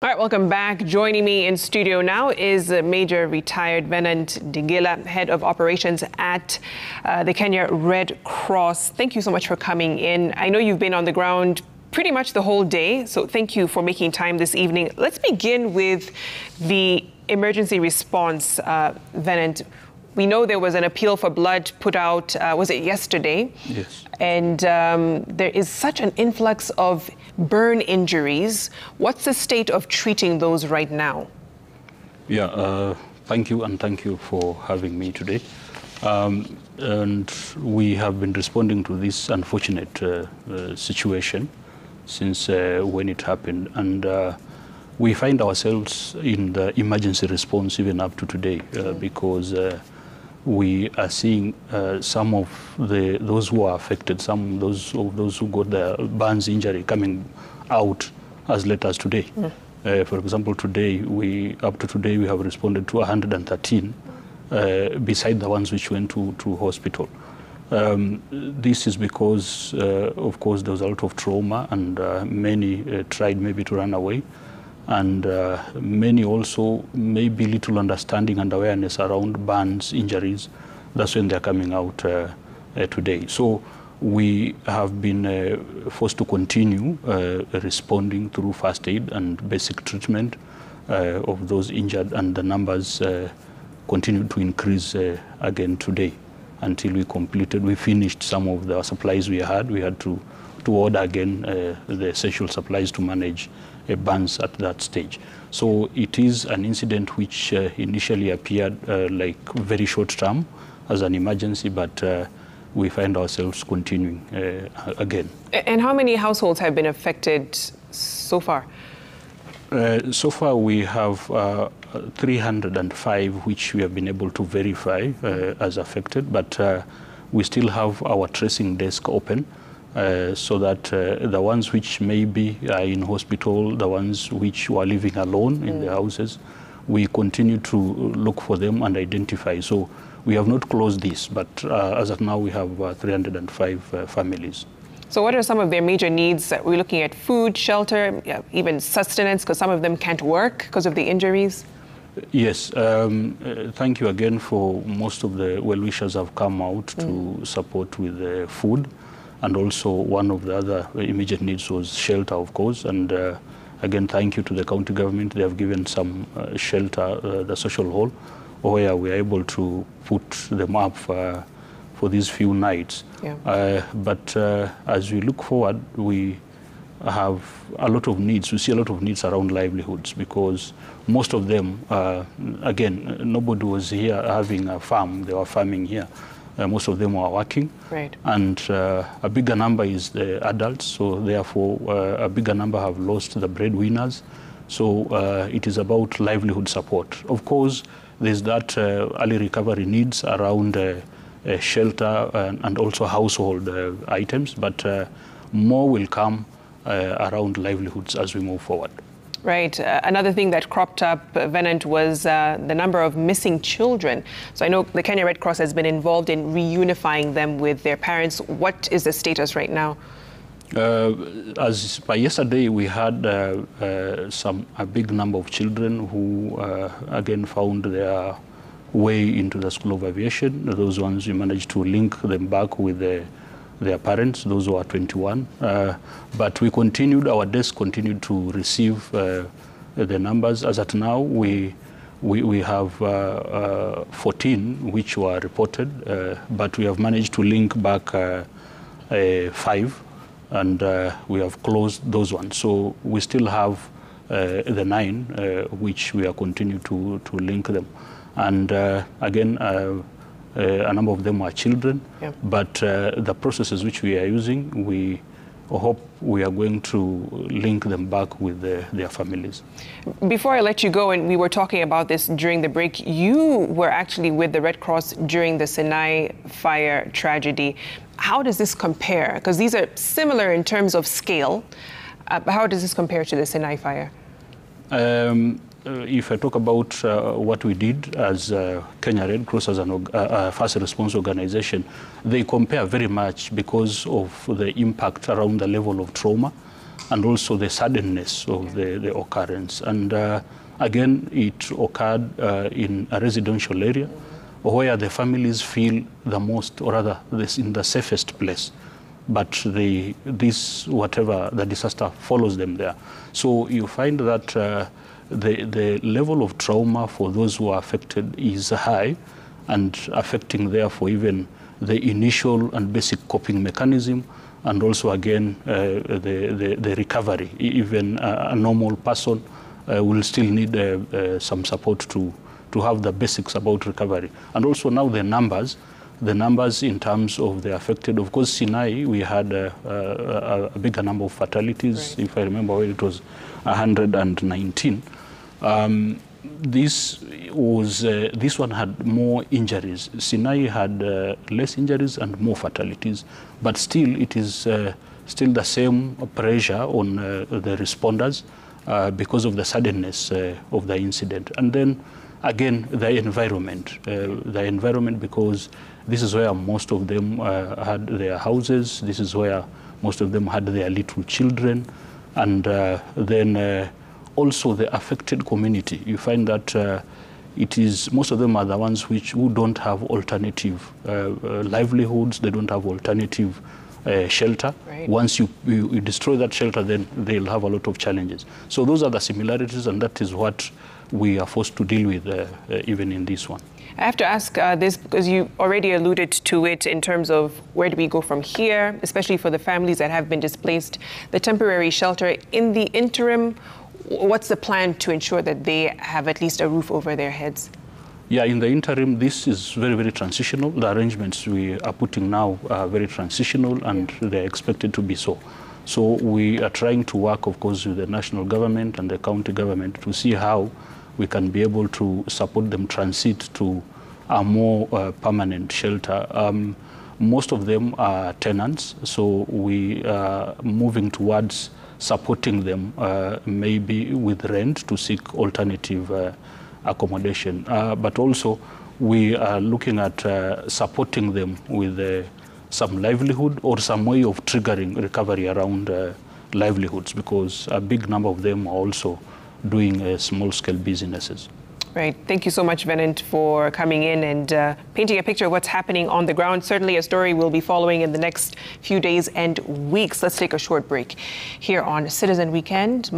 All right, welcome back. Joining me in studio now is Major Retired Venant Digila, Head of Operations at the Kenya Red Cross. Thank you so much for coming in. I know you've been on the ground pretty much the whole day, so thank you for making time this evening. Let's begin with the emergency response, Venant. We know there was an appeal for blood put out, was it yesterday? Yes. And there is such an influx of burn injuries. What's the state of treating those right now? Yeah, thank you, and thank you for having me today. And we have been responding to this unfortunate situation since when it happened. And we find ourselves in the emergency response even up to today because we are seeing some of those who are affected, some of those who got the burns injury coming out as late as today. For example, up to today, we have responded to 113, beside the ones which went to hospital. This is because, of course, there was a lot of trauma, and many tried maybe to run away. And many also maybe little understanding and awareness around burns injuries. That's when they're coming out today. So we have been forced to continue responding through first aid and basic treatment of those injured, and the numbers continue to increase again today until we finished some of the supplies we had. We had to order again the essential supplies to manage burns at that stage. So it is an incident which initially appeared like very short term as an emergency, but we find ourselves continuing again. And how many households have been affected so far? So far we have 305 which we have been able to verify as affected, but we still have our tracing desk open. So that the ones which maybe are in hospital, the ones which were living alone in their houses, we continue to look for them and identify. So we have not closed this, but as of now, we have 305 families. So what are some of their major needs? We're looking at food, shelter, even sustenance, because some of them can't work because of the injuries. Yes, thank you again for most of the well-wishers have come out to support with food. And also one of the other immediate needs was shelter, of course. And again, thank you to the county government. They have given some shelter, the social hall, where we are able to put them up for these few nights. Yeah. But as we look forward, we have a lot of needs. We see a lot of needs around livelihoods because most of them, again, nobody was here having a farm. They were farming here. Most of them are working, right. And a bigger number is the adults, so therefore a bigger number have lost the breadwinners. So it is about livelihood support. Of course, there's that early recovery needs around shelter and also household items, but more will come around livelihoods as we move forward. Right. Another thing that cropped up, Venant, was the number of missing children. So I know the Kenya Red Cross has been involved in reunifying them with their parents. What is the status right now? As by yesterday, we had a big number of children who, again, found their way into the School of Aviation. Those ones, we managed to link them back with their parents, those who are 21. But we continued, our desk continued to receive the numbers. As at now, we have 14 which were reported, but we have managed to link back 5, and we have closed those ones. So we still have the 9 which we are continuing to link them. And again, a number of them are children, yeah. But the processes which we are using, we hope we are going to link them back with their families. Before I let you go, and we were talking about this during the break, you were actually with the Red Cross during the Sinai fire tragedy. How does this compare? Because these are similar in terms of scale. How does this compare to the Sinai fire? If I talk about what we did as Kenya Red Cross, as a first response organization, they compare very much because of the impact around the level of trauma and also the suddenness of the occurrence. And again, it occurred in a residential area where the families feel the most, or rather, in the safest place. But the disaster follows them there. So you find that the level of trauma for those who are affected is high, and affecting therefore even the initial and basic coping mechanism, and also again the recovery. Even a normal person will still need some support to have the basics about recovery. And also now the numbers in terms of the affected. Of course, Sinai, we had a bigger number of fatalities. Right. If I remember well, it was 119. This one had more injuries. Sinai had less injuries and more fatalities, but still it is still the same pressure on the responders because of the suddenness of the incident. And then again, the environment because this is where most of them had their houses. This is where most of them had their little children. And then also the affected community. You find that most of them are the ones who don't have alternative livelihoods. They don't have alternative shelter. Right. Once you destroy that shelter, then they'll have a lot of challenges. So those are the similarities, and that is what we are forced to deal with even in this one. I have to ask this because you already alluded to it in terms of where do we go from here, especially for the families that have been displaced, the temporary shelter. In the interim, what's the plan to ensure that they have at least a roof over their heads? Yeah, in the interim, this is very, very transitional. The arrangements we are putting now are very transitional, and they're expected to be so. So we are trying to work, of course, with the national government and the county government to see how we can be able to support them transit to a more permanent shelter. Most of them are tenants, so we are moving towards supporting them maybe with rent to seek alternative accommodation. But also we are looking at supporting them with some livelihood or some way of triggering recovery around livelihoods, because a big number of them are also doing small-scale businesses. Right. Thank you so much, Venant, for coming in and painting a picture of what's happening on the ground. Certainly a story we'll be following in the next few days and weeks. Let's take a short break here on Citizen Weekend.